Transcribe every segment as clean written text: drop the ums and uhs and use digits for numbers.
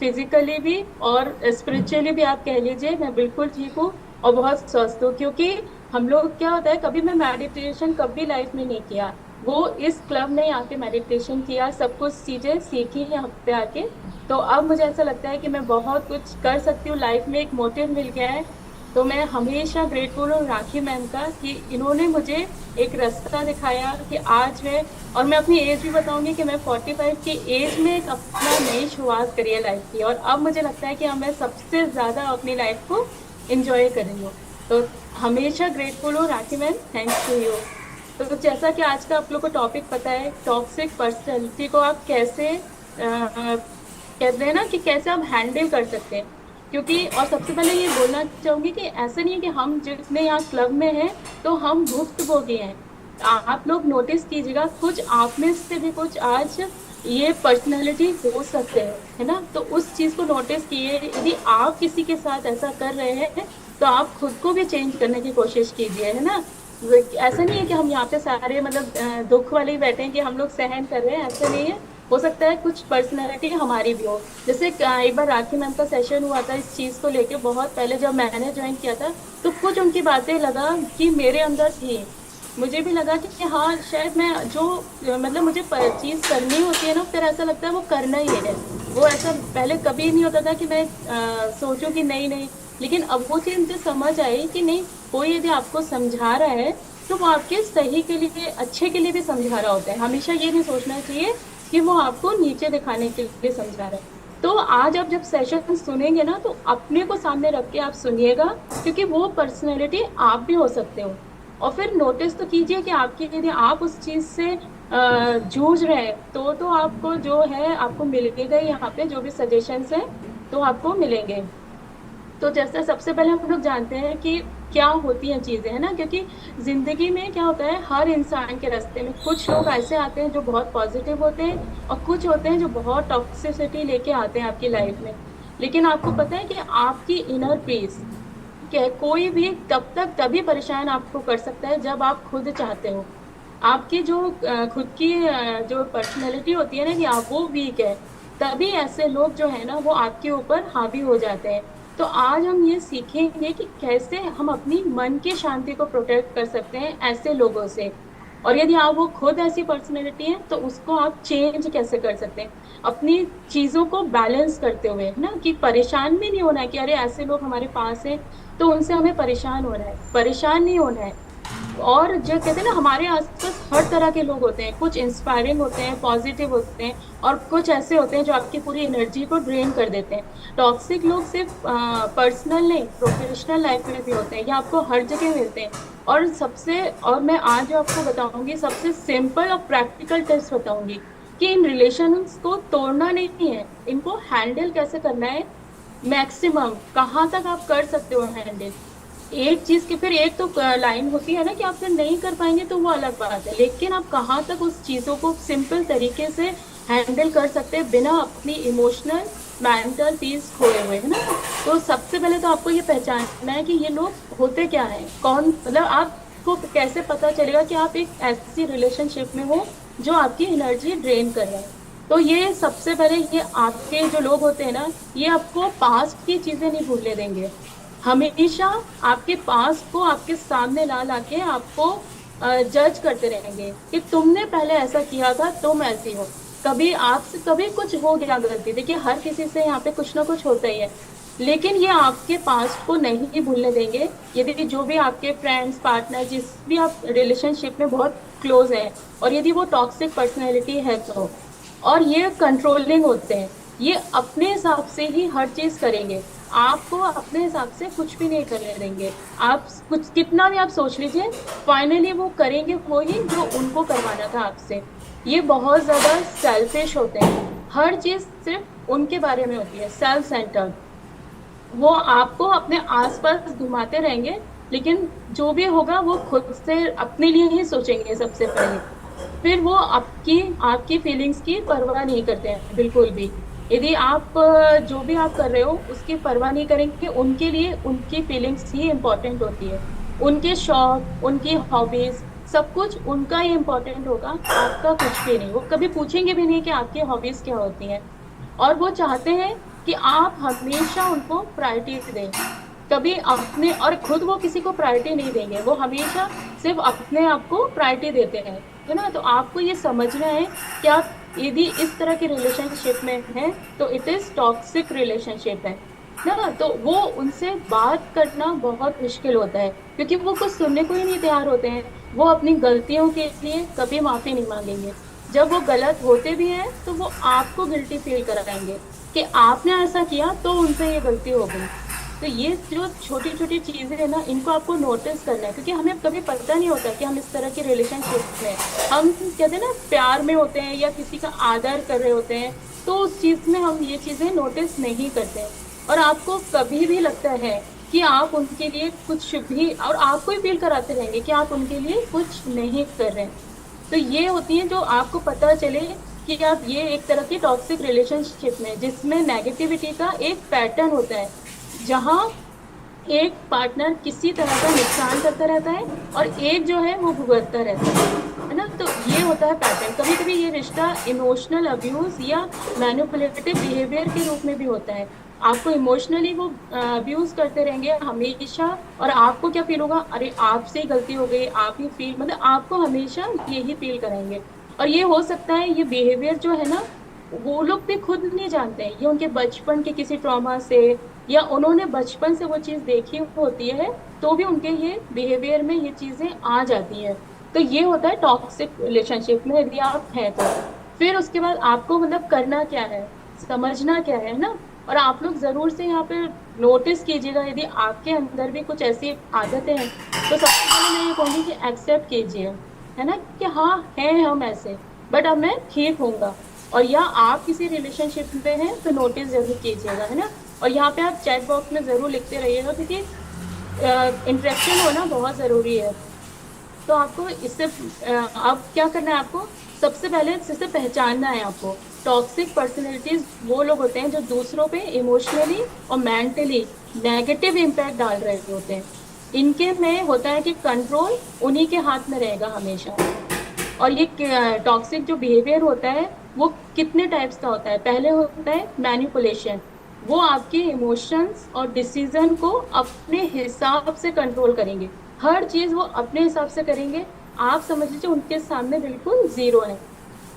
Physically भी और spiritually भी आप कह लीजिए, मैं बिल्कुल ठीक हूँ और बहुत स्वस्थ हूँ। क्योंकि हम लोग क्या होता है, कभी मैं मेडिटेशन कभी लाइफ में नहीं किया, वो इस क्लब में आके मेडिटेशन किया, सब कुछ चीजें सीखी यहाँ पे आके। तो अब मुझे ऐसा लगता है कि मैं बहुत कुछ कर सकती हूँ लाइफ में, एक मोटिव मिल गया है। तो मैं हमेशा ग्रेटफुल हूँ राखी मैम का कि इन्होंने मुझे एक रास्ता दिखाया कि आज है। और मैं अपनी एज भी बताऊंगी कि मैं 45 की एज में एक अपना नई शुरुआत करी है लाइफ की, और अब मुझे लगता है कि अब मैं सबसे ज्यादा अपनी लाइफ को एंजॉय कर रही हूँ। तो हमेशा ग्रेटफुल हूँ राखी मैम, थैंक्स टू यू। तो जैसा कि आज का आप लोग को टॉपिक पता है, टॉक्सिक पर्सनैलिटी को आप कैसे कहते हैं ना कि कैसे आप हैंडल कर सकते हैं। क्योंकि और सबसे पहले ये बोलना चाहूंगी कि ऐसा नहीं है कि हम जितने यहाँ क्लब में हैं तो हम भुक्तभोगी हैं। आप लोग नोटिस कीजिएगा, कुछ आप में से भी कुछ आज ये पर्सनैलिटी हो सकते हैं, है ना। तो उस चीज को नोटिस किए, यदि आप किसी के साथ ऐसा कर रहे हैं तो आप खुद को भी चेंज करने की कोशिश कीजिए, है ना। ऐसा नहीं है कि हम यहाँ पे सारे मतलब दुख वाले ही बैठे हैं कि हम लोग सहन कर रहे हैं, ऐसा नहीं है। हो सकता है कुछ पर्सनैलिटी हमारी भी हो। जैसे एक बार राखी मैम का सेशन हुआ था इस चीज को लेके, बहुत पहले जब मैंने ज्वाइन किया था, तो कुछ उनकी बातें लगा कि मेरे अंदर थी। मुझे भी लगा कि हाँ शायद मैं जो मतलब मुझे चीज करनी होती है ना, फिर ऐसा लगता है वो करना ही है। वो ऐसा पहले कभी नहीं होता था कि मैं सोचूं कि नहीं नहीं, लेकिन अब वो चीज मुझे समझ आई कि नहीं, कोई यदि आपको समझा रहा है तो वो आपके सही के लिए, अच्छे के लिए भी समझा रहा होता है। हमेशा ये नहीं सोचना चाहिए कि वो आपको नीचे दिखाने के लिए समझा रहा है। तो आज आप जब सेशन सुनेंगे ना, तो अपने को सामने रख के आप सुनिएगा, क्योंकि वो पर्सनैलिटी आप भी हो सकते हो। और फिर नोटिस तो कीजिए कि आपकी, यदि आप उस चीज से जूझ रहे हैं तो आपको जो है आपको मिलेगा ही, यहाँ पे जो भी सजेशंस है तो आपको मिलेंगे। तो जैसे सबसे पहले हम लोग जानते हैं कि क्या होती हैं चीजें, है ना। क्योंकि जिंदगी में क्या होता है, हर इंसान के रास्ते में कुछ लोग ऐसे आते हैं जो बहुत पॉजिटिव होते हैं, और कुछ होते हैं जो बहुत टॉक्सिसिटी लेके आते हैं आपकी लाइफ में। लेकिन आपको पता है कि आपकी इनर पीस, क्या कोई भी तब तक तभी परेशान आपको कर सकता है जब आप खुद चाहते हो। आपकी जो खुद की जो पर्सनैलिटी होती है ना कि आप वो वीक है, तभी ऐसे लोग जो है ना वो आपके ऊपर हावी हो जाते हैं। तो आज हम ये सीखेंगे कि कैसे हम अपनी मन की शांति को प्रोटेक्ट कर सकते हैं ऐसे लोगों से। और यदि आप वो खुद ऐसी पर्सनैलिटी है तो उसको आप चेंज कैसे कर सकते हैं अपनी चीजों को बैलेंस करते हुए, है ना। कि परेशान भी नहीं होना है कि अरे ऐसे लोग हमारे पास हैं तो उनसे हमें परेशान होना है, परेशान नहीं होना है। और जो कहते हैं ना, हमारे आसपास हर तरह के लोग होते हैं, कुछ इंस्पायरिंग होते हैं, पॉजिटिव होते हैं, और कुछ ऐसे होते हैं जो आपकी पूरी एनर्जी को ड्रेन कर देते हैं। टॉक्सिक लोग सिर्फ पर्सनल नहीं, प्रोफेशनल लाइफ में भी होते हैं, ये आपको हर जगह मिलते हैं। और मैं आज जो आपको बताऊंगी सबसे सिंपल और प्रैक्टिकल टिप्स बताऊंगी कि इन रिलेशंस को तोड़ना नहीं है, इनको हैंडल कैसे करना है। मैक्सिमम कहाँ तक आप कर सकते हो हैंडल एक चीज की, फिर एक तो लाइन होती है ना कि आप फिर नहीं कर पाएंगे तो वो अलग बात है, लेकिन आप कहाँ तक उस चीजों को सिंपल तरीके से हैंडल कर सकते हैं बिना अपनी इमोशनल मेंटल पीस खोए हुए, है ना। तो सबसे पहले तो आपको ये पहचानना है कि ये लोग होते क्या है, कौन, मतलब आपको कैसे पता चलेगा कि आप एक ऐसी रिलेशनशिप में हो जो आपकी एनर्जी ड्रेन कर रहा है। तो ये सबसे पहले, ये आपके जो लोग होते हैं ना, ये आपको पास्ट की चीजें नहीं भूलने देंगे। हमेशा आपके पास को आपके सामने ला ला के आपको जज करते रहेंगे कि तुमने पहले ऐसा किया था, तुम ऐसी हो। कभी आपसे कभी कुछ हो गया गलती, देखिए हर किसी से यहाँ पे कुछ ना कुछ होता ही है, लेकिन ये आपके पास्ट को नहीं भूलने देंगे। यदि जो भी आपके फ्रेंड्स, पार्टनर, जिस भी आप रिलेशनशिप में बहुत क्लोज है, और यदि वो टॉक्सिक पर्सनैलिटी है तो, और ये कंट्रोलिंग होते हैं, ये अपने हिसाब से ही हर चीज करेंगे, आपको अपने हिसाब से कुछ भी नहीं करने देंगे। आप कुछ कितना भी आप सोच लीजिए, फाइनली वो करेंगे वो ही जो उनको करवाना था आपसे। ये बहुत ज्यादा सेल्फिश होते हैं, हर चीज सिर्फ उनके बारे में होती है, सेल्फ सेंटर्ड। वो आपको अपने आसपास घुमाते रहेंगे, लेकिन जो भी होगा वो खुद से अपने लिए ही सोचेंगे सबसे पहले। फिर वो आपकी आपकी फीलिंग्स की परवाह नहीं करते हैं बिल्कुल भी। यदि आप जो भी आप कर रहे हो उसकी परवाह नहीं करेंगे, उनके लिए उनकी फीलिंग्स ही इम्पोर्टेंट होती है। उनके शौक, उनकी हॉबीज, सब कुछ उनका ही इम्पोर्टेंट होगा, आपका कुछ भी नहीं। वो कभी पूछेंगे भी नहीं कि आपकी हॉबीज क्या होती हैं। और वो चाहते हैं कि आप हमेशा उनको प्रायोरिटी दें। कभी अपने, और खुद वो किसी को प्रायोरिटी नहीं देंगे, वो हमेशा सिर्फ अपने आप को प्रायोरिटी देते हैं, है ना। तो आपको ये समझना है कि आप यदि इस तरह के रिलेशनशिप में हैं तो इट इज टॉक्सिक रिलेशनशिप है ना। तो वो उनसे बात करना बहुत मुश्किल होता है, क्योंकि वो कुछ सुनने को ही नहीं तैयार होते हैं। वो अपनी गलतियों के लिए कभी माफी नहीं मांगेंगे। जब वो गलत होते भी हैं तो वो आपको गिल्टी फील कराएंगे कि आपने ऐसा किया तो उनसे ये गलती हो गई। तो ये जो छोटी छोटी चीजें है ना, इनको आपको नोटिस करना है, क्योंकि हमें कभी पता नहीं होता कि हम इस तरह की रिलेशनशिप में, हम कहते हैं ना प्यार में होते हैं या किसी का आदर कर रहे होते हैं, तो उस चीज में हम ये चीजें नोटिस नहीं करते। और आपको कभी भी लगता है कि आप उनके लिए कुछ भी, और आपको ही फील कराते रहेंगे कि आप उनके लिए कुछ नहीं कर रहे हैं। तो ये होती है जो आपको पता चले कि आप ये एक तरह की टॉक्सिक रिलेशनशिप में, जिसमें नेगेटिविटी का एक पैटर्न होता है, जहां एक पार्टनर किसी तरह का नुकसान करता रहता है और एक जो है वो भुगतता रहता है ना। तो ये होता है पैटर्न। कभी कभी ये रिश्ता इमोशनल अब्यूज या मैनिपुलेटिव बिहेवियर के रूप में भी होता है। आपको इमोशनली वो अब्यूज करते रहेंगे हमेशा, और आपको क्या फील होगा, अरे आपसे ही गलती हो गई, आप ही फील, मतलब आपको हमेशा यही फील कराएंगे। और ये हो सकता है ये बिहेवियर जो है ना, वो लोग भी खुद नहीं जानते हैं, ये उनके बचपन के किसी ट्रॉमा से, या उन्होंने बचपन से वो चीज देखी होती है, तो भी उनके ये बिहेवियर में ये चीजें आ जाती है। तो ये होता है टॉक्सिक रिलेशनशिप में यदि आप हैं तो। फिर उसके बाद आपको मतलब करना क्या है, समझना क्या है ना। और आप लोग जरूर से यहाँ पे नोटिस कीजिएगा, यदि आपके अंदर भी कुछ ऐसी आदतें हैं तो सबसे पहले मैं ये कहूंगी कि एक्सेप्ट कीजिए, है ना, कि हाँ है हम ऐसे, बट अब मैं ठीक होऊंगा। और या आप किसी रिलेशनशिप में हैं तो नोटिस जरूर कीजिएगा, है ना। और यहाँ पे आप चैट बॉक्स में जरूर लिखते रहिएगा, क्योंकि इंटरेक्शन होना बहुत जरूरी है। तो आपको इससे अब क्या करना है, आपको सबसे पहले इसे पहचानना है आपको। टॉक्सिक पर्सनैलिटीज वो लोग होते हैं जो दूसरों पे इमोशनली और मेंटली नेगेटिव इम्पैक्ट डाल रहे होते हैं। इनके में होता है कि कंट्रोल उन्हीं के हाथ में रहेगा हमेशा। और ये टॉक्सिक जो बिहेवियर होता है वो कितने टाइप्स का होता है। पहले होता है मैनिपुलेशन, वो आपके इमोशंस और डिसीजन को अपने हिसाब से कंट्रोल करेंगे, हर चीज वो अपने हिसाब से करेंगे। आप समझ लीजिए उनके सामने बिल्कुल जीरो है।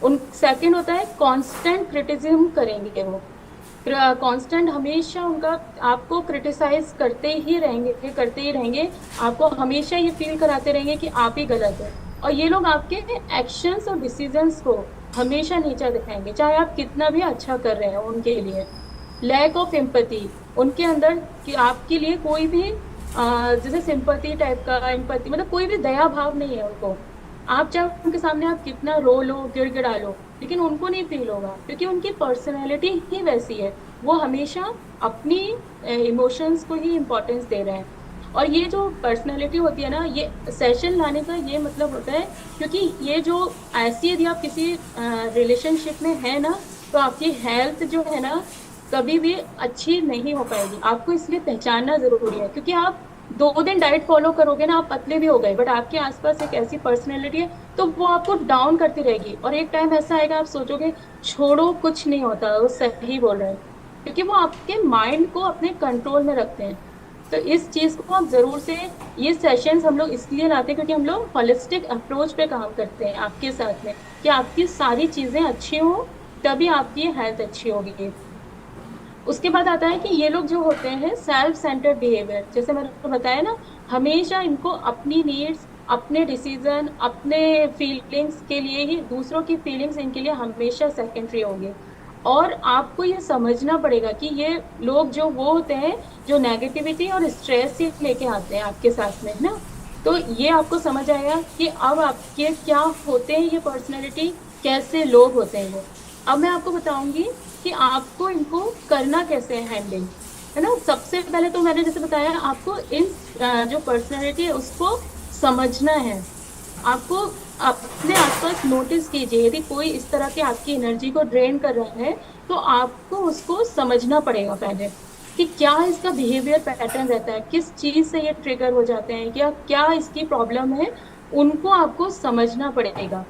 उन सेकंड होता है कांस्टेंट क्रिटिसिज्म करेंगे वो, कांस्टेंट हमेशा उनका आपको क्रिटिसाइज करते ही रहेंगे, आपको हमेशा ये फील कराते रहेंगे कि आप ही गलत है। और ये लोग आपके एक्शंस और डिसीजंस को हमेशा नीचा दिखाएंगे, चाहे आप कितना भी अच्छा कर रहे हो उनके लिए। लैक ऑफ एम्पैथी उनके अंदर, कि आपके लिए कोई भी जैसे सिंपैथी टाइप का, एम्पैथी मतलब कोई भी दया भाव नहीं है उनको। आप चाहे उनके सामने आप कितना रो लो गिड़गिड़ा लो, लेकिन उनको नहीं फील होगा, क्योंकि उनकी पर्सनैलिटी ही वैसी है। वो हमेशा अपनी इमोशंस को ही इम्पोर्टेंस दे रहे हैं। और ये जो पर्सनैलिटी होती है ना, ये सेशन लाने का ये मतलब होता है, क्योंकि ये जो ऐसी, यदि आप किसी रिलेशनशिप में है ना, तो आपकी हेल्थ जो है ना कभी भी अच्छी नहीं हो पाएगी। आपको इसलिए पहचानना जरूरी है, क्योंकि आप 2 दिन डाइट फॉलो करोगे ना, आप पतले भी हो गए, बट आपके आसपास एक ऐसी पर्सनैलिटी है तो वो आपको डाउन करती रहेगी। और एक टाइम ऐसा आएगा आप सोचोगे छोड़ो कुछ नहीं होता, वो सही बोल रहे हैं, क्योंकि वो आपके माइंड को अपने कंट्रोल में रखते हैं। तो इस चीज को आप जरूर से, ये सेशंस हम लोग इसलिए लाते हैं क्योंकि हम लोग होलिस्टिक अप्रोच पे काम करते हैं आपके साथ में, कि आपकी सारी चीजें अच्छी हो, तभी आपकी हेल्थ अच्छी होगी। उसके बाद आता है कि ये लोग जो होते हैं सेल्फ सेंटर्ड बिहेवियर, जैसे मैंने बताया ना, हमेशा इनको अपनी नीड्स, अपने डिसीजन, अपने फीलिंग्स के लिए ही, दूसरों की फीलिंग्स इनके लिए हमेशा सेकेंडरी होंगे। और आपको ये समझना पड़ेगा कि ये लोग जो वो होते हैं जो नेगेटिविटी और स्ट्रेस ही लेके आते हैं आपके साथ में, है ना। तो ये आपको समझ आया कि अब आपके क्या होते हैं ये पर्सनैलिटी, कैसे लोग होते हैं वो। अब मैं आपको बताऊंगी कि आपको इनको करना कैसे है हैंडल, है ना। सबसे पहले तो मैंने जैसे बताया, आपको इन जो पर्सनैलिटी है उसको समझना है। आपको अपने आसपास नोटिस कीजिए, यदि कोई इस तरह के आपकी एनर्जी को ड्रेन कर रहा है तो आपको उसको समझना पड़ेगा पहले, कि क्या इसका बिहेवियर पैटर्न रहता है, किस चीज से ये ट्रिगर हो जाते हैं, या क्या इसकी प्रॉब्लम है, उनको आपको समझना पड़ेगा।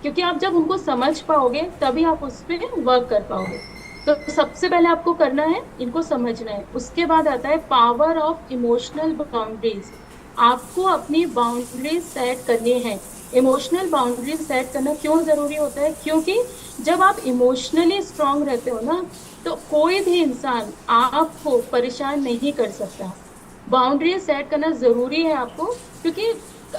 क्योंकि आप जब उनको समझ पाओगे तभी आप उस पर वर्क कर पाओगे। तो सबसे पहले आपको करना है, इनको समझना है। उसके बाद आता है पावर ऑफ इमोशनल बाउंड्रीज। आपको अपनी बाउंड्रीज सेट करनी है। इमोशनल बाउंड्रीज सेट करना क्यों जरूरी होता है? क्योंकि जब आप इमोशनली स्ट्रांग रहते हो ना, तो कोई भी इंसान आपको परेशान नहीं कर सकता। बाउंड्री सेट करना जरूरी है आपको, क्योंकि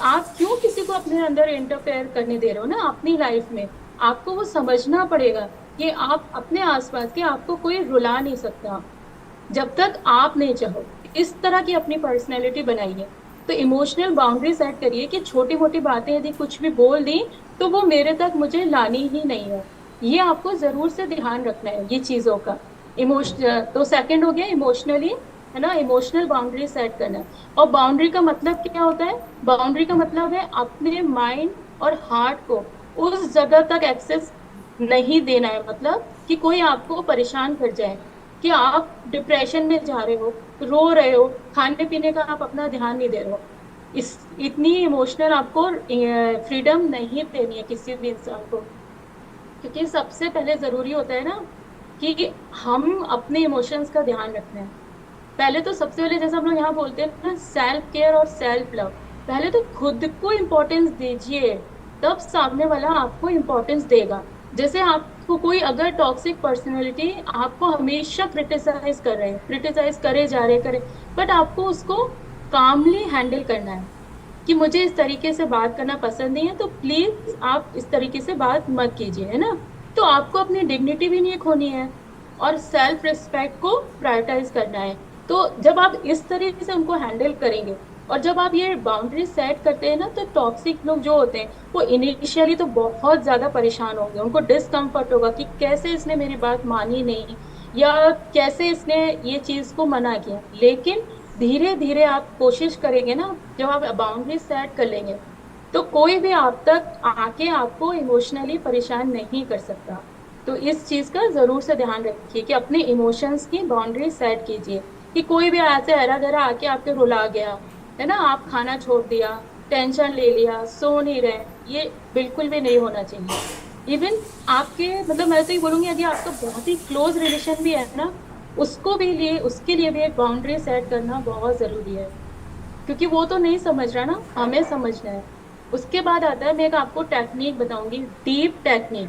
आप क्यों किसी को अपने अंदर इंटरफेयर करने दे रहे हो ना अपनी लाइफ में। आपको वो समझना पड़ेगा कि आप अपने आसपास के, आपको कोई रुला नहीं सकता जब तक आप नहीं चाहो। इस तरह की अपनी पर्सनैलिटी बनाइए। तो इमोशनल बाउंड्री सेट करिए कि छोटी मोटी बातें यदि कुछ भी बोल दी तो वो मेरे तक मुझे लानी ही नहीं है। ये आपको जरूर से ध्यान रखना है ये चीजों का। इमोशन तो सेकंड हो गया इमोशनली, है ना, इमोशनल बाउंड्री सेट करना। और बाउंड्री का मतलब क्या होता है? बाउंड्री का मतलब है अपने माइंड और हार्ट को उस जगह तक एक्सेस नहीं देना है। मतलब कि कोई आपको परेशान कर जाए, कि आप डिप्रेशन में जा रहे हो, रो रहे हो, खाने पीने का आप अपना ध्यान नहीं दे रहे हो, इस इतनी इमोशनल आपको फ्रीडम नहीं देनी है किसी भी इंसान को। क्योंकि सबसे पहले जरूरी होता है ना कि हम अपने इमोशंस का ध्यान रखना है। पहले तो सबसे पहले जैसे हम लोग यहाँ बोलते हैं ना, सेल्फ केयर और सेल्फ लव। पहले तो खुद को इम्पोर्टेंस दीजिए, तब सामने वाला आपको इम्पोर्टेंस देगा। जैसे आपको कोई अगर टॉक्सिक पर्सनैलिटी आपको हमेशा क्रिटिसाइज कर रहे हैं, क्रिटिसाइज करे जा रहे करे, बट आपको उसको कामली हैंडल करना है कि मुझे इस तरीके से बात करना पसंद नहीं है, तो प्लीज आप इस तरीके से बात मत कीजिए, है ना। तो आपको अपनी डिग्निटी भी नहीं खोनी है और सेल्फ रिस्पेक्ट को प्रायोरिटाइज करना है। तो जब आप इस तरीके से उनको हैंडल करेंगे, और जब आप ये बाउंड्री सेट करते हैं ना, तो टॉक्सिक लोग जो होते हैं वो इनिशियली तो बहुत ज्यादा परेशान होंगे, उनको डिस्कम्फर्ट होगा कि कैसे इसने मेरी बात मानी नहीं, या कैसे इसने ये चीज को मना किया। लेकिन धीरे धीरे आप कोशिश करेंगे ना, जब आप बाउंड्री सेट कर लेंगे, तो कोई भी आप तक आके आपको इमोशनली परेशान नहीं कर सकता। तो इस चीज का जरूर से ध्यान रखिए कि अपने इमोशंस की बाउंड्री सेट कीजिए। कि कोई भी ऐसे हरा गहरा आके आपके रुला गया, है ना, आप खाना छोड़ दिया, टेंशन ले लिया, सो नहीं रहे, ये बिल्कुल भी नहीं होना चाहिए। इवन आपके, मतलब मैं तो ये बोलूंगी, यदि आपका बहुत ही क्लोज रिलेशन भी है ना, उसको भी लिए उसके लिए भी एक बाउंड्री सेट करना बहुत जरूरी है। क्योंकि वो तो नहीं समझ रहा ना, हमें समझना है। उसके बाद आता है, मैं एक आपको टेक्निक बताऊंगी, डीप टेक्निक,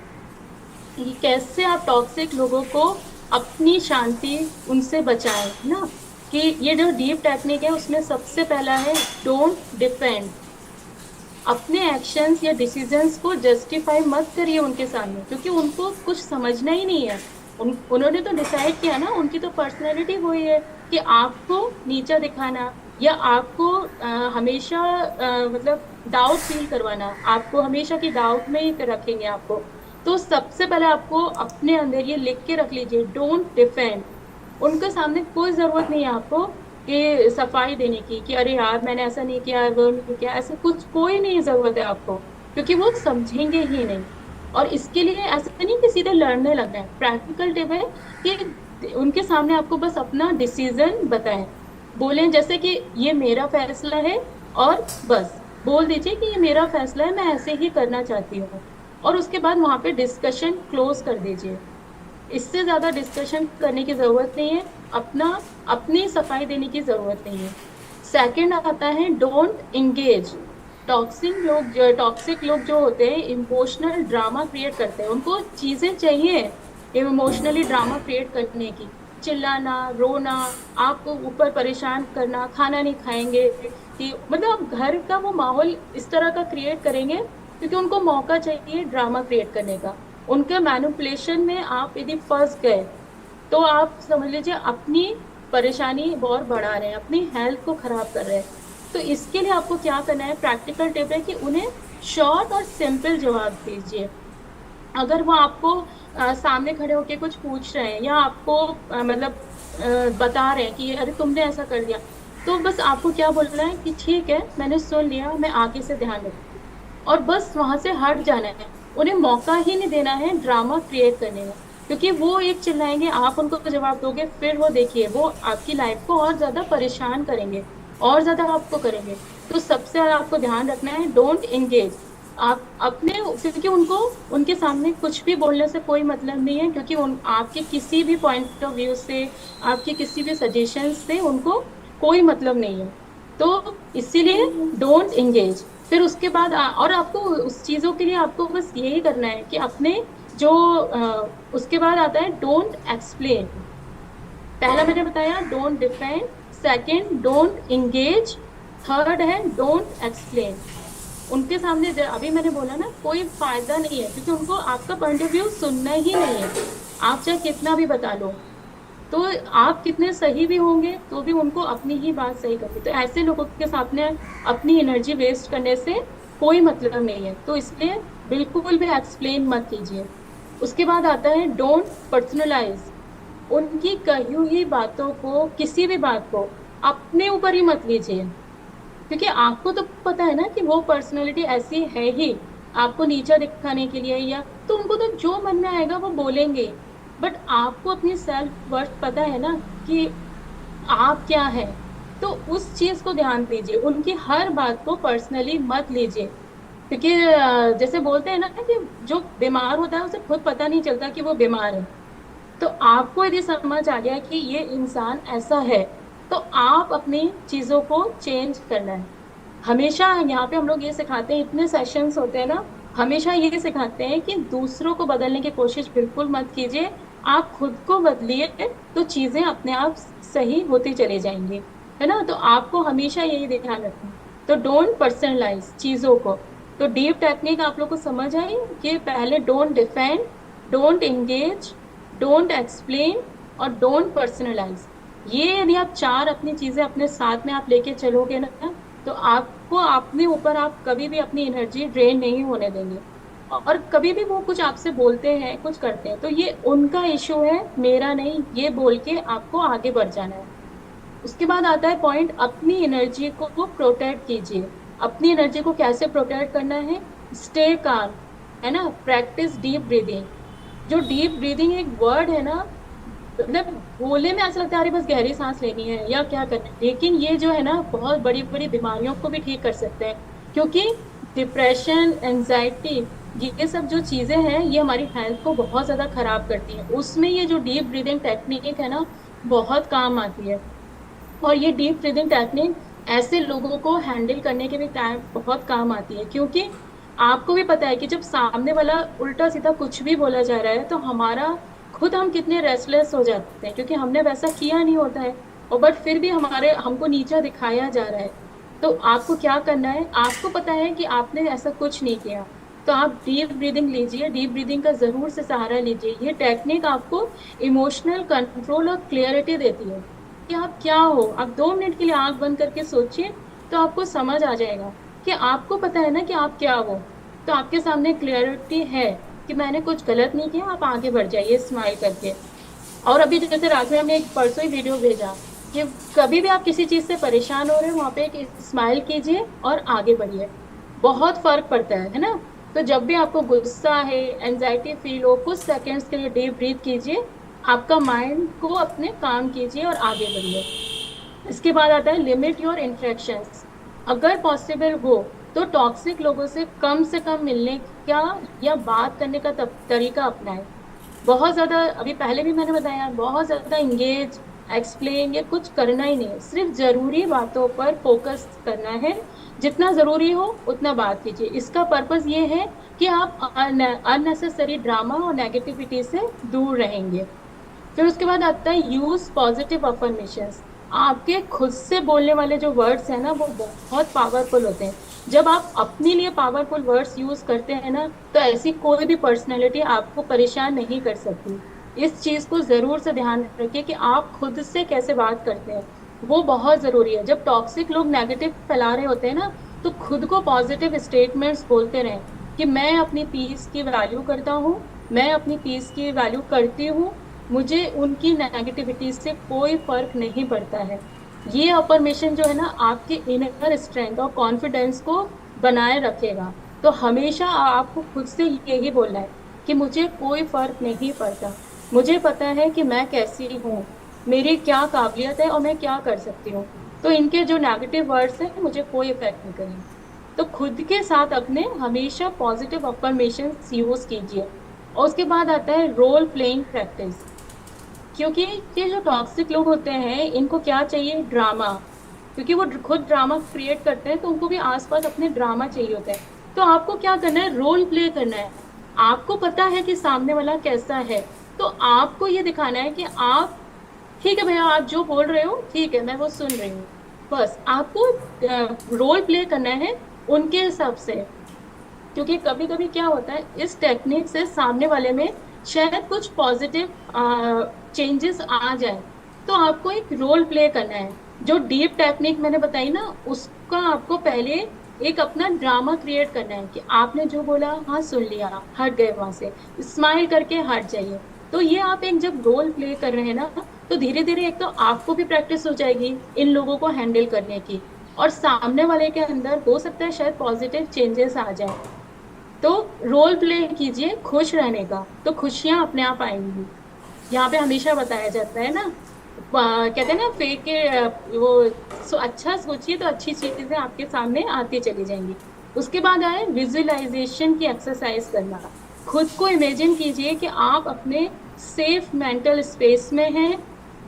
कि कैसे आप टॉक्सिक लोगों को अपनी शांति उनसे बचाएं, है ना। कि ये जो डीप टेक्निक है उसमें सबसे पहला है डोंट डिफेंड। अपने एक्शंस या डिसीजंस को जस्टिफाई मत करिए उनके सामने, क्योंकि उनको कुछ समझना ही नहीं है। उन्होंने तो डिसाइड किया ना, उनकी तो पर्सनैलिटी वही है कि आपको नीचा दिखाना, या आपको हमेशा मतलब डाउट फील करवाना, आपको हमेशा की डाउट में ही रखेंगे आपको। तो सबसे पहले आपको अपने अंदर ये लिख के रख लीजिए, डोंट डिफेंड। उनके सामने कोई जरूरत नहीं है आपको कि सफाई देने की, कि अरे यार मैंने ऐसा नहीं किया, वो नहीं किया, ऐसे कुछ कोई नहीं जरूरत है आपको, क्योंकि वो समझेंगे ही नहीं। और इसके लिए ऐसा नहीं कि सीधे लड़ने लगना है, प्रैक्टिकल टिप है कि उनके सामने आपको बस अपना डिसीजन बताएं। बोलें जैसे कि ये मेरा फैसला है, और बस बोल दीजिए कि ये मेरा फैसला है, मैं ऐसे ही करना चाहती हूँ। और उसके बाद वहां पे डिस्कशन क्लोज कर दीजिए। इससे ज्यादा डिस्कशन करने की जरूरत नहीं है, अपना अपनी सफाई देने की जरूरत नहीं है। सेकंड आता है डोंट इंगेज। टॉक्सिक लोग जो होते हैं इमोशनल ड्रामा क्रिएट करते हैं, उनको चीजें चाहिए इमोशनली ड्रामा क्रिएट करने की, चिल्लाना, रोना, आपको ऊपर परेशान करना, खाना नहीं खाएंगे, कि मतलब घर का वो माहौल इस तरह का क्रिएट करेंगे, क्योंकि उनको मौका चाहिए ड्रामा क्रिएट करने का। उनके मैनिपुलेशन में आप यदि फंस गए, तो आप समझ लीजिए अपनी परेशानी और बढ़ा रहे हैं, अपनी हेल्थ को खराब कर रहे हैं। तो इसके लिए आपको क्या करना है, प्रैक्टिकल टिप है कि उन्हें शॉर्ट और सिंपल जवाब दीजिए। अगर वो आपको सामने खड़े होके कुछ पूछ रहे हैं, या आपको मतलब बता रहे हैं कि अरे तुमने ऐसा कर दिया, तो बस आपको क्या बोलना है कि ठीक है मैंने सुन लिया, मैं आगे से ध्यान रखूंगी, और बस वहां से हट जाना है। उन्हें मौका ही नहीं देना है ड्रामा क्रिएट करने में, क्योंकि वो एक चिल्लाएंगे, आप उनको जवाब दोगे, फिर वो देखिए वो आपकी लाइफ को और ज्यादा परेशान करेंगे, और ज्यादा आपको करेंगे। तो सबसे ज्यादा आपको ध्यान रखना है डोंट एंगेज। आप अपने, क्योंकि उनको उनके सामने कुछ भी बोलने से कोई मतलब नहीं है, क्योंकि उन आपके किसी भी पॉइंट ऑफ व्यू से, आपके किसी भी सजेशन से उनको कोई मतलब नहीं है। तो इसीलिए डोंट एंगेज। फिर उसके बाद और आपको उस चीजों के लिए आपको बस यही करना है कि अपने जो उसके बाद आता है डोंट एक्सप्लेन। पहला मैंने बताया don't defend, second don't engage, third है डोंट एक्सप्लेन। उनके सामने अभी मैंने बोला ना, कोई फायदा नहीं है, क्योंकि उनको आपका पॉइंट ऑफ व्यू सुनना ही नहीं है। आप चाहे कितना भी बता लो, तो आप कितने सही भी होंगे तो भी उनको अपनी ही बात सही करनी। तो ऐसे लोगों के सामने अपनी एनर्जी वेस्ट करने से कोई मतलब नहीं है। तो इसलिए बिल्कुल भी एक्सप्लेन मत कीजिए। उसके बाद आता है डोंट पर्सनलाइज। उनकी कही हुई बातों को, किसी भी बात को अपने ऊपर ही मत लीजिए, क्योंकि आपको तो पता है ना कि वो पर्सनैलिटी ऐसी है ही, आपको नीचा दिखाने के लिए, या तो उनको तो जो मन में आएगा वो बोलेंगे। बट आपको अपनी सेल्फ वर्थ पता है ना कि आप क्या है। तो उस चीज को ध्यान दीजिए, उनकी हर बात को पर्सनली मत लीजिए। क्योंकि जैसे बोलते हैं ना कि जो बीमार होता है उसे खुद पता नहीं चलता कि वो बीमार है। तो आपको यदि समझ आ गया कि ये इंसान ऐसा है, तो आप अपनी चीजों को चेंज करना है। हमेशा यहाँ पे हम लोग ये सिखाते हैं, इतने सेशंस होते हैं ना, हमेशा ये सिखाते हैं कि दूसरों को बदलने की कोशिश बिल्कुल मत कीजिए। आप खुद को बदलिए, तो चीजें अपने आप सही होती चली जाएंगी, है ना। तो आपको हमेशा यही ध्यान रखना। तो डोंट पर्सनलाइज चीजों को। तो डीप टेक्निक आप लोग को समझ आई कि पहले don't defend, don't engage, don't explain और डोंट पर्सनलाइज। ये यदि आप चार अपनी चीजें अपने साथ में आप लेके चलोगे ना, तो आपको अपने ऊपर आप कभी भी अपनी एनर्जी ड्रेन नहीं होने देंगे। और कभी भी वो कुछ आपसे बोलते हैं, कुछ करते हैं, तो ये उनका इशू है, मेरा नहीं, ये बोल के आपको आगे बढ़ जाना है। उसके बाद आता है पॉइंट, अपनी एनर्जी को प्रोटेक्ट कीजिए। अपनी एनर्जी को कैसे प्रोटेक्ट करना है? स्टे काम, है ना, प्रैक्टिस डीप ब्रीदिंग। जो डीप ब्रीदिंग एक वर्ड है ना, मतलब बोलने में ऐसा लगता है अरे बस गहरी सांस लेनी है या क्या करना है, लेकिन ये जो है ना बहुत बड़ी बड़ी बीमारियों को भी ठीक कर सकते हैं। क्योंकि डिप्रेशन, एंजाइटी, ये सब जो चीजें हैं ये हमारी हेल्थ को बहुत ज्यादा खराब करती हैं। उसमें ये जो डीप ब्रीदिंग टेक्निक है ना, बहुत काम आती है। और ये डीप ब्रीदिंग टेक्निक ऐसे लोगों को हैंडल करने के भी टाइम बहुत काम आती है। क्योंकि आपको भी पता है कि जब सामने वाला उल्टा सीधा कुछ भी बोला जा रहा है, तो हमारा खुद हम कितने रेस्टलेस हो जाते हैं, क्योंकि हमने वैसा किया नहीं होता है। और बट फिर भी हमारे हमको नीचा दिखाया जा रहा है। तो आपको क्या करना है, आपको पता है कि आपने ऐसा कुछ नहीं किया, तो आप डीप ब्रीदिंग लीजिए, डीप ब्रीदिंग का जरूर से सहारा लीजिए। ये टेक्निक आपको इमोशनल कंट्रोल और क्लियरिटी देती है कि आप क्या हो। आप 2 मिनट के लिए आंख बंद करके सोचिए, तो आपको समझ आ जाएगा कि आपको पता है ना कि आप क्या हो। तो आपके सामने क्लियरिटी है कि मैंने कुछ गलत नहीं किया, आप आगे बढ़ जाइए स्माइल करके। और अभी जैसे रात में हमने एक परसों ही वीडियो भेजा कि कभी भी आप किसी चीज से परेशान हो रहे हो, वहां पे एक स्माइल कीजिए और आगे बढ़िए। बहुत फर्क पड़ता है ना। तो जब भी आपको गुस्सा है, एंजाइटी फील हो, कुछ सेकंड्स के लिए डीप ब्रीथ कीजिए, आपका माइंड को अपने काम कीजिए और आगे बढ़िए। इसके बाद आता है लिमिट योर इंटरेक्शंस। अगर पॉसिबल हो तो टॉक्सिक लोगों से कम मिलने का या बात करने का तरीका अपनाएं। बहुत ज्यादा, अभी पहले भी मैंने बताया, बहुत ज्यादा इंगेज, एक्सप्लेन ये कुछ करना ही नहीं है। सिर्फ जरूरी बातों पर फोकस करना है। जितना जरूरी हो उतना बात कीजिए। इसका पर्पस ये है कि आप अननेसेसरी ड्रामा और नेगेटिविटी से दूर रहेंगे। फिर उसके बाद आता है यूज पॉजिटिव अफर्मेशंस। आपके खुद से बोलने वाले जो वर्ड्स हैं ना, वो बहुत पावरफुल होते हैं। जब आप अपने लिए पावरफुल वर्ड्स यूज करते हैं ना, तो ऐसी कोई भी पर्सनैलिटी आपको परेशान नहीं कर सकती। इस चीज को जरूर से ध्यान रखिए कि आप खुद से कैसे बात करते हैं, वो बहुत जरूरी है। जब टॉक्सिक लोग नेगेटिव फैला रहे होते हैं ना, तो खुद को पॉजिटिव स्टेटमेंट्स बोलते रहें कि मैं अपनी पीस की वैल्यू करता हूँ, मैं अपनी पीस की वैल्यू करती हूँ, मुझे उनकी नेगेटिविटी से कोई फर्क नहीं पड़ता है। ये अफर्मेशन जो है ना, आपके इनर स्ट्रेंथ और कॉन्फिडेंस को बनाए रखेगा। तो हमेशा आपको खुद से यही बोलना है कि मुझे कोई फर्क नहीं पड़ता, मुझे पता है कि मैं कैसी हूँ, मेरी क्या काबिलियत है और मैं क्या कर सकती हूँ। तो इनके जो नेगेटिव वर्ड्स हैं मुझे कोई इफेक्ट नहीं करेंगे। तो खुद के साथ अपने हमेशा पॉजिटिव अफर्मेशंस यूज कीजिए। और उसके बाद आता है रोल प्लेइंग प्रैक्टिस। क्योंकि ये जो टॉक्सिक लोग होते हैं इनको क्या चाहिए, ड्रामा। क्योंकि वो खुद ड्रामा क्रिएट करते हैं तो उनको भी आसपास अपने ड्रामा चाहिए होता है। तो आपको क्या करना है, रोल प्ले करना है। आपको पता है कि सामने वाला कैसा है, तो आपको ये दिखाना है कि आप, ठीक है भैया आप जो बोल रहे हो ठीक है मैं वो सुन रही हूँ। बस आपको रोल प्ले करना है उनके हिसाब से। क्योंकि कभी कभी क्या होता है, इस टेक्निक से सामने वाले में शायद कुछ पॉजिटिव चेंजेस आ जाए। तो आपको एक रोल प्ले करना है। जो डीप टेक्निक मैंने बताई ना, उसका आपको पहले एक अपना ड्रामा क्रिएट करना है कि आपने जो बोला हाँ सुन लिया, हट गए वहां से, स्माइल करके हट जाइए। तो ये आप एक जब रोल प्ले कर रहे हैं ना, तो धीरे धीरे एक तो आपको भी प्रैक्टिस हो जाएगी इन लोगों को हैंडल करने की, और सामने वाले के अंदर हो सकता है शायद पॉजिटिव चेंजेस आ जाए। तो रोल प्ले कीजिए खुश रहने का, तो खुशियां अपने आप आएंगी। यहाँ पे हमेशा बताया जाता है ना, कहते हैं ना फेक के वो अच्छा सोचिए तो अच्छी चीजें आपके सामने आती चली जाएंगी। उसके बाद आए विजुअलाइजेशन की एक्सरसाइज करना। खुद को इमेजिन कीजिए कि आप अपने सेफ मेंटल स्पेस में हैं,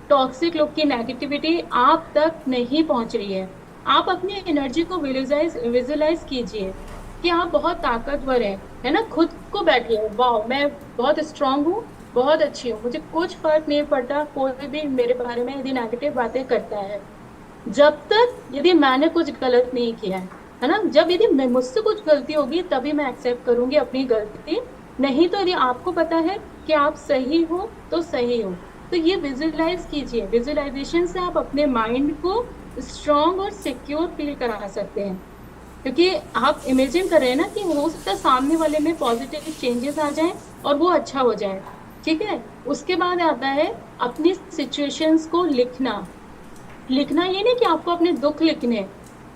टॉक्सिक लोग की नेगेटिविटी आप तक नहीं पहुंच रही है। आप अपनी एनर्जी को विजुलाइज कीजिए कि आप बहुत ताकतवर हैं, है ना। खुद को बैठिए, वाह मैं बहुत स्ट्रांग हूँ, बहुत अच्छी हूँ, मुझे कुछ फर्क नहीं पड़ता कोई भी मेरे बारे में यदि नेगेटिव बातें करता है, जब तक यदि मैंने कुछ गलत नहीं किया है ना। जब यदि मैं मुझसे कुछ गलती होगी तभी मैं एक्सेप्ट करूंगी अपनी गलती, नहीं तो यदि आपको पता है कि आप सही हो तो सही हो। तो ये विजुअलाइज कीजिए, विजुअलाइजेशन से आप अपने माइंड को स्ट्रांग और सिक्योर फील करा सकते हैं। क्योंकि आप इमेजिन कर रहे हैं ना कि हो सकता है सामने वाले में पॉजिटिव चेंजेस आ जाए और वो अच्छा हो जाए। ठीक है। उसके बाद आता है अपनी सिचुएशंस को लिखना। लिखना ये नहीं कि आपको अपने दुख लिखने,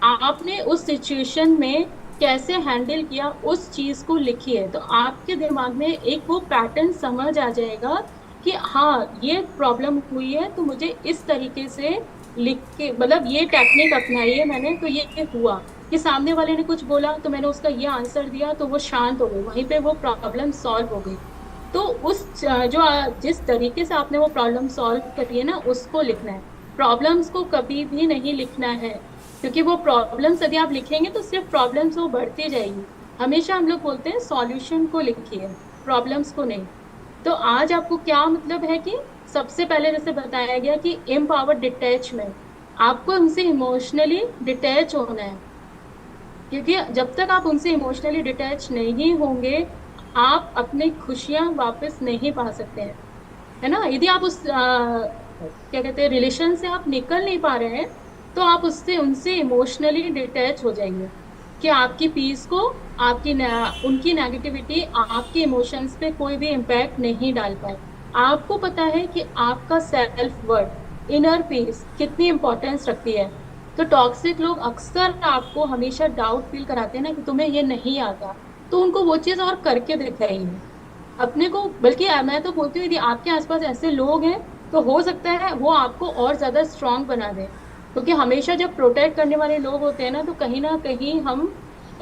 आपने उस सिचुएशन में कैसे हैंडल किया उस चीज को लिखिए। तो आपके दिमाग में एक वो पैटर्न समझ आ जाएगा कि हाँ ये प्रॉब्लम हुई है तो मुझे इस तरीके से लिख के, मतलब ये टेक्निक अपनाई है मैंने तो ये हुआ, कि सामने वाले ने कुछ बोला तो मैंने उसका ये आंसर दिया तो वो शांत हो गई, वहीं पे वो प्रॉब्लम सॉल्व हो गई। तो जिस तरीके से आपने वो प्रॉब्लम सॉल्व करी है ना, उसको लिखना है। प्रॉब्लम्स को कभी भी नहीं लिखना है, क्योंकि वो प्रॉब्लम्स यदि आप लिखेंगे तो सिर्फ प्रॉब्लम्स वो बढ़ती जाएगी। हमेशा हम लोग बोलते हैं सॉल्यूशन को लिखिए, प्रॉब्लम्स को नहीं। तो आज आपको क्या मतलब है कि सबसे पहले जैसे बताया गया कि एम्पावर डिटैचमेंट, आपको उनसे इमोशनली डिटैच होना है। क्योंकि जब तक आप उनसे इमोशनली डिटैच नहीं होंगे, आप अपनी खुशियां वापस नहीं पा सकते हैं, है ना। यदि आप उस क्या कहते हैं रिलेशन से आप निकल नहीं पा रहे हैं, तो आप उससे उनसे इमोशनली डिटैच हो जाएंगे कि आपकी पीस को, उनकी नेगेटिविटी आपके इमोशंस पे कोई भी इम्पैक्ट नहीं डाल पाए। आपको पता है कि आपका सेल्फ वर्थ, इनर पीस कितनी इंपॉर्टेंस रखती है। तो टॉक्सिक लोग अक्सर आपको हमेशा डाउट फील कराते हैं ना कि तुम्हें ये नहीं आता, तो उनको वो चीज और करके दिखाइए अपने को। बल्कि मैं तो बोलती हूँ यदि आपके आसपास ऐसे लोग हैं तो हो सकता है वो आपको और ज्यादा स्ट्रांग बना दे। क्योंकि हमेशा जब प्रोटेक्ट करने वाले लोग होते हैं ना कहीं हम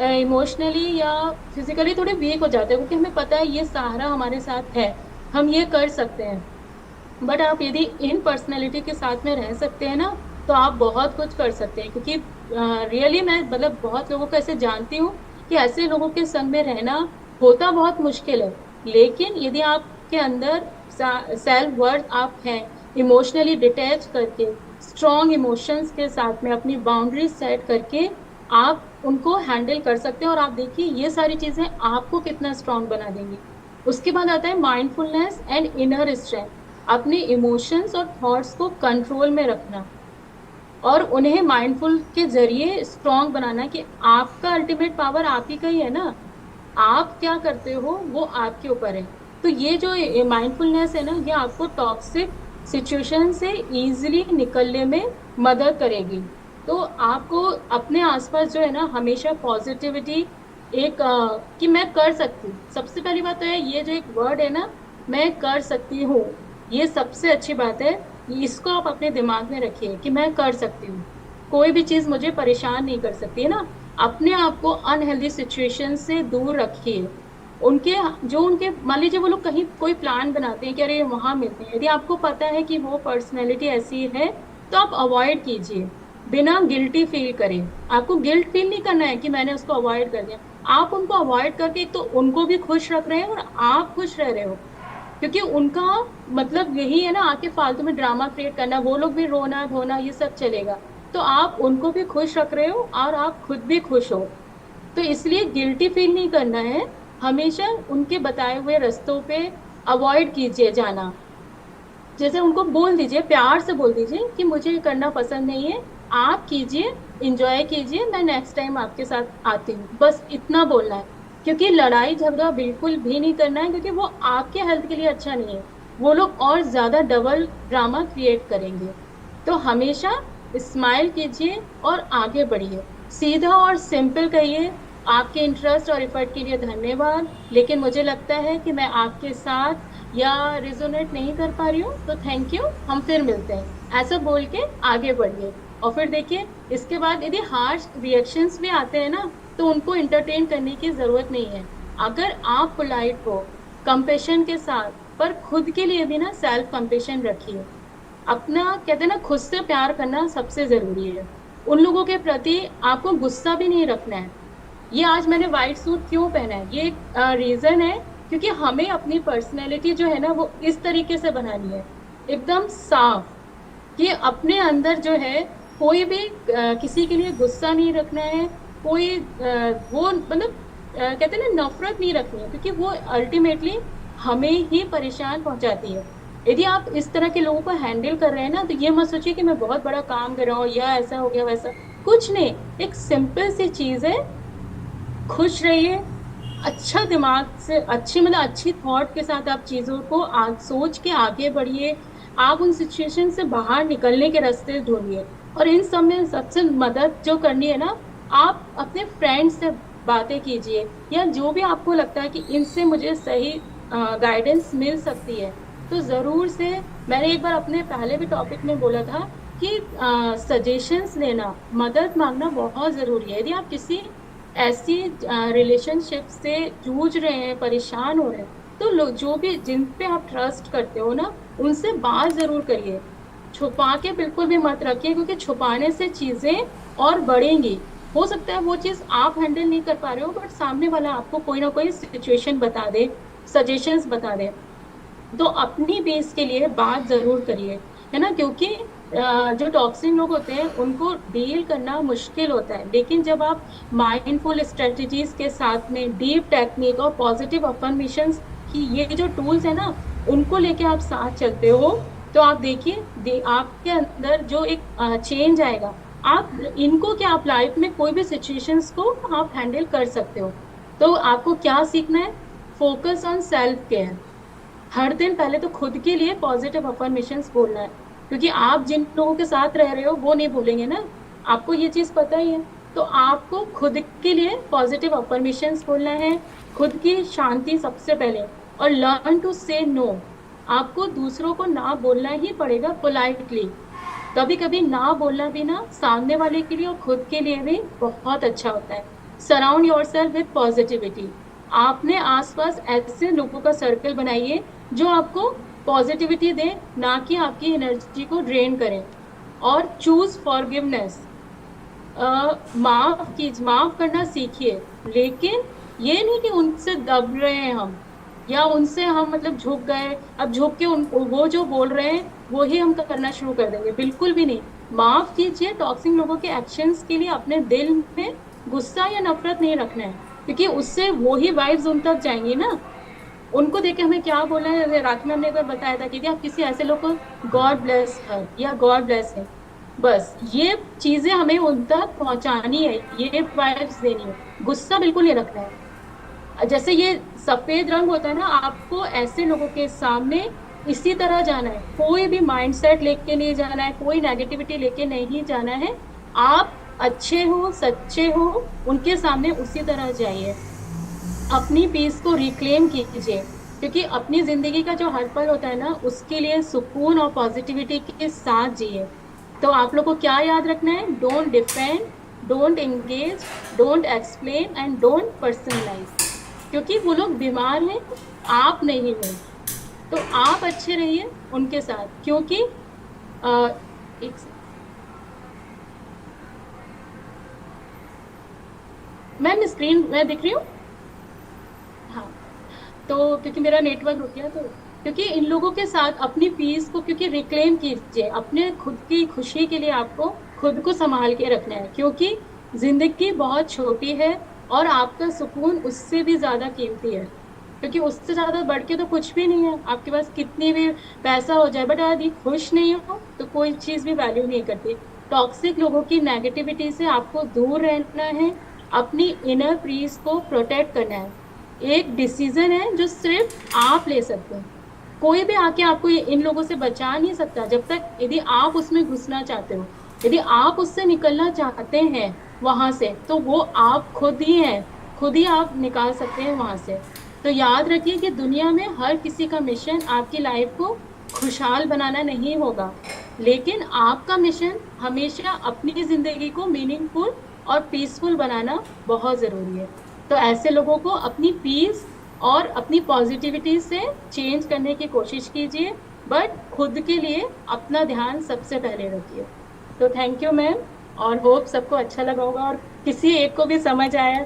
इमोशनली या फिजिकली थोड़े वीक हो जाते हैं, क्योंकि हमें पता है ये सहारा हमारे साथ है, हम ये कर सकते हैं। बट आप यदि इन पर्सनैलिटी के साथ में रह सकते हैं ना, तो आप बहुत कुछ कर सकते हैं। क्योंकि रियली मैं मतलब बहुत लोगों को ऐसे जानती हूँ कि ऐसे लोगों के संग में रहना होता बहुत मुश्किल है। लेकिन यदि आपके अंदर सेल्फ वर्थ आप हैं, इमोशनली डिटैच करके, स्ट्रॉन्ग इमोशंस के साथ में अपनी बाउंड्री सेट करके आप उनको हैंडल कर सकते हैं। और आप देखिए ये सारी चीजें आपको कितना स्ट्रांग बना देंगी। उसके बाद आता है माइंडफुलनेस एंड इनर स्ट्रेंथ। अपने इमोशंस और थॉट्स को कंट्रोल में रखना और उन्हें माइंडफुल के जरिए स्ट्रांग बनाना, कि आपका अल्टीमेट पावर आप ही का ही है ना, आप क्या करते हो वो आपके ऊपर है। तो ये जो माइंडफुलनेस है ना, ये आपको टॉक्सिक सिचुएशन से इजीली निकलने में मदद करेगी। तो आपको अपने आसपास जो है ना हमेशा पॉजिटिविटी एक कि मैं कर सकती हूँ। सबसे पहली बात तो है ये जो एक वर्ड है ना, मैं कर सकती हूँ, ये सबसे अच्छी बात है। इसको आप अपने दिमाग में रखिए कि मैं कर सकती हूँ, कोई भी चीज मुझे परेशान नहीं कर सकती है ना। अपने आप को अनहेल्दी सिचुएशन से दूर रखिए। उनके जो उनके मान लीजिए वो लोग कहीं कोई प्लान बनाते हैं कि अरे वहां मिलते हैं, यदि आपको पता है कि वो पर्सनैलिटी ऐसी है तो आप अवॉइड कीजिए बिना गिल्टी फील करें। आपको गिल्ट फील नहीं करना है कि मैंने उसको अवॉइड कर दिया। आप उनको अवॉइड करके एक तो उनको भी खुश रख रहे हैं और आप खुश रह रहे हो, क्योंकि उनका मतलब यही है ना, आके फालतू में ड्रामा क्रिएट करना, वो लोग भी रोना धोना ये सब चलेगा। तो आप उनको भी खुश रख रहे हो और आप खुद भी खुश हो, तो इसलिए गिल्टी फील नहीं करना है। हमेशा उनके बताए हुए रास्तों पे अवॉइड कीजिए जाना। जैसे उनको बोल दीजिए, प्यार से बोल दीजिए कि मुझे ये करना पसंद नहीं है, आप कीजिए, इंजॉय कीजिए, मैं नेक्स्ट टाइम आपके साथ आती हूँ, बस इतना बोलना है। क्योंकि लड़ाई झगड़ा बिल्कुल भी नहीं करना है, क्योंकि वो आपके हेल्थ के लिए अच्छा नहीं है। वो लोग और ज्यादा डबल ड्रामा क्रिएट करेंगे। तो हमेशा स्माइल कीजिए और आगे बढ़िए, सीधा और सिंपल कहिए आपके इंटरेस्ट और एफर्ट के लिए धन्यवाद, लेकिन मुझे लगता है कि मैं आपके साथ या रिजोनेट नहीं कर पा रही हूँ, तो थैंक यू, हम फिर मिलते हैं, ऐसा बोल के आगे बढ़िए। और फिर देखिए, इसके बाद यदि हार्श रिएक्शंस भी आते हैं ना, तो उनको इंटरटेन करने की जरूरत नहीं है। अगर आप पोलाइट हो, कंपेशन के साथ, पर खुद के लिए भी ना सेल्फ कंपेशन रखिए। अपना कहते हैं ना, खुद से प्यार करना सबसे जरूरी है। उन लोगों के प्रति आपको गुस्सा भी नहीं रखना है। ये आज मैंने व्हाइट सूट क्यों पहना है, ये एक रीजन है, क्योंकि हमें अपनी पर्सनैलिटी जो है ना वो इस तरीके से बनानी है, एकदम साफ, कि अपने अंदर जो है कोई भी किसी के लिए गुस्सा नहीं रखना है। कोई वो मतलब कहते हैं ना, नफरत नहीं रखनी है, क्योंकि वो अल्टीमेटली हमें ही परेशान पहुंचाती है। यदि आप इस तरह के लोगों को हैंडल कर रहे हैं ना, तो ये मत सोचिए कि मैं बहुत बड़ा काम कर रहा हूँ या ऐसा हो गया वैसा, कुछ नहीं। एक सिंपल सी चीज है, खुश रहिए, अच्छा दिमाग से, अच्छी मतलब अच्छी थॉट के साथ आप चीजों को सोच के आगे बढ़िए। आप उन सिचुएशन से बाहर निकलने के रास्ते ढूंढिए। और इन सब में सबसे मदद जो करनी है ना, आप अपने फ्रेंड्स से बातें कीजिए, या जो भी आपको लगता है कि इनसे मुझे सही गाइडेंस मिल सकती है, तो जरूर से। मैंने एक बार अपने पहले भी टॉपिक में बोला था कि सजेशंस लेना, मदद मांगना बहुत जरूरी है। यदि आप किसी ऐसी रिलेशनशिप से जूझ रहे हैं, परेशान हो रहे हैं, तो लोग जो भी जिन पे आप ट्रस्ट करते हो ना, उनसे बात जरूर करिए। छुपा के बिल्कुल भी मत रखिए, क्योंकि छुपाने से चीजें और बढ़ेंगी। हो सकता है वो चीज आप हैंडल नहीं कर पा रहे हो, बट सामने वाला आपको कोई ना कोई सिचुएशन बता दे, सजेशंस बता दे। तो अपनी बेस के लिए बात जरूर करिए, है ना, क्योंकि जो टॉक्सिक लोग होते हैं उनको डील करना मुश्किल होता है, लेकिन जब आप माइंडफुल स्ट्रेटजीज के साथ में डीप टेक्निक और पॉजिटिव अफर्मेशंस की ये जो टूल्स है ना, उनको लेके आप साथ चलते हो, तो आप देखिए आपके अंदर जो एक चेंज आएगा। आप इनको क्या, आप लाइफ में कोई भी सिचुएशंस को आप हैंडल कर सकते हो। तो आपको क्या सीखना है, फोकस ऑन सेल्फ केयर। हर दिन पहले तो खुद के लिए पॉजिटिव अफर्मेशंस बोलना है, क्योंकि आप जिन लोगों के साथ रह रहे हो वो नहीं बोलेंगे ना, आपको ये चीज पता ही है। तो आपको खुद के लिए पॉजिटिव अफर्मेशंस बोलना है, खुद की शांति सबसे पहले। और लर्न टू से नो। आपको दूसरों को ना बोलना ही पड़ेगा पोलाइटली। कभी कभी ना बोलना भी ना सामने वाले के लिए और खुद के लिए भी बहुत अच्छा होता है। Surround yourself with positivity. आपने आसपास ऐसे लोगों का सर्कल बनाइए जो आपको पॉजिटिविटी दे, ना कि आपकी एनर्जी को ड्रेन करें। और चूज फॉरगिवनेस। माफ करना सीखिए, लेकिन ये नहीं कि उनसे दब रहे हैं हम, या उनसे हम मतलब झुक गए, अब झुक के उन वो जो बोल रहे हैं वो ही हम करना शुरू कर देंगे, बिल्कुल भी नहीं। माफ कीजिए, टॉक्सिक लोगों के एक्शंस के लिए अपने दिल में गुस्सा या नफरत नहीं रखना है, क्योंकि उससे वो ही वाइब्स उन तक जाएंगी ना। उनको देख के हमें क्या बोलना है, जैसे रात में हमने एक बार बताया था कि आप किसी ऐसे लोग को गॉड ब्लेस हर या गॉड ब्लेस है, बस ये चीजें हमें उन तक पहुंचानी है, ये वाइब्स देनी है, गुस्सा बिल्कुल नहीं रखना है। जैसे ये सफेद रंग होता है ना, आपको ऐसे लोगों के सामने इसी तरह जाना है, कोई भी माइंडसेट लेके नहीं जाना है, कोई नेगेटिविटी लेके नहीं जाना है। आप अच्छे हो, सच्चे हो, उनके सामने उसी तरह जाइए। अपनी पीस को रिक्लेम कीजिए, क्योंकि अपनी जिंदगी का जो हर पल होता है ना, उसके लिए सुकून और पॉजिटिविटी के साथ जिए। तो आप लोग को क्या याद रखना है, don't defend, don't engage, don't explain and don't personalise. क्योंकि वो लोग बीमार हैं, आप नहीं हो। तो आप अच्छे रहिए उनके साथ, क्योंकि आ, एक मैम स्क्रीन में दिख रही हूँ। हाँ। तो क्योंकि मेरा नेटवर्क रुक गया, तो क्योंकि इन लोगों के साथ अपनी पीस को क्योंकि रिक्लेम कीजिए, अपने खुद की खुशी के लिए आपको खुद को संभाल के रखना है, क्योंकि जिंदगी बहुत छोटी है और आपका सुकून उससे भी ज्यादा कीमती है। क्योंकि उससे ज्यादा बढ़ के तो कुछ भी नहीं है, आपके पास कितनी भी पैसा हो जाए, बट यदि खुश नहीं हो तो कोई चीज भी वैल्यू नहीं करती। टॉक्सिक लोगों की नेगेटिविटी से आपको दूर रहना है, अपनी इनर पीस को प्रोटेक्ट करना है। एक डिसीजन है जो सिर्फ आप ले सकते हैं। कोई भी आके आपको इन लोगों से बचा नहीं सकता, जब तक यदि आप उसमें घुसना चाहते हो, यदि आप उससे निकलना चाहते हैं वहां से, तो वो आप खुद ही हैं। खुद ही आप निकाल सकते हैं वहां से। तो याद रखिए कि दुनिया में हर किसी का मिशन आपकी लाइफ को खुशहाल बनाना नहीं होगा, लेकिन आपका मिशन हमेशा अपनी जिंदगी को मीनिंगफुल और पीसफुल बनाना बहुत जरूरी है। तो ऐसे लोगों को अपनी पीस और अपनी पॉजिटिविटी से चेंज करने की कोशिश कीजिए, बट खुद के लिए अपना ध्यान सबसे पहले रखिए। तो थैंक यू मैम, और होप सबको अच्छा लगा होगा और किसी एक को भी समझ आया।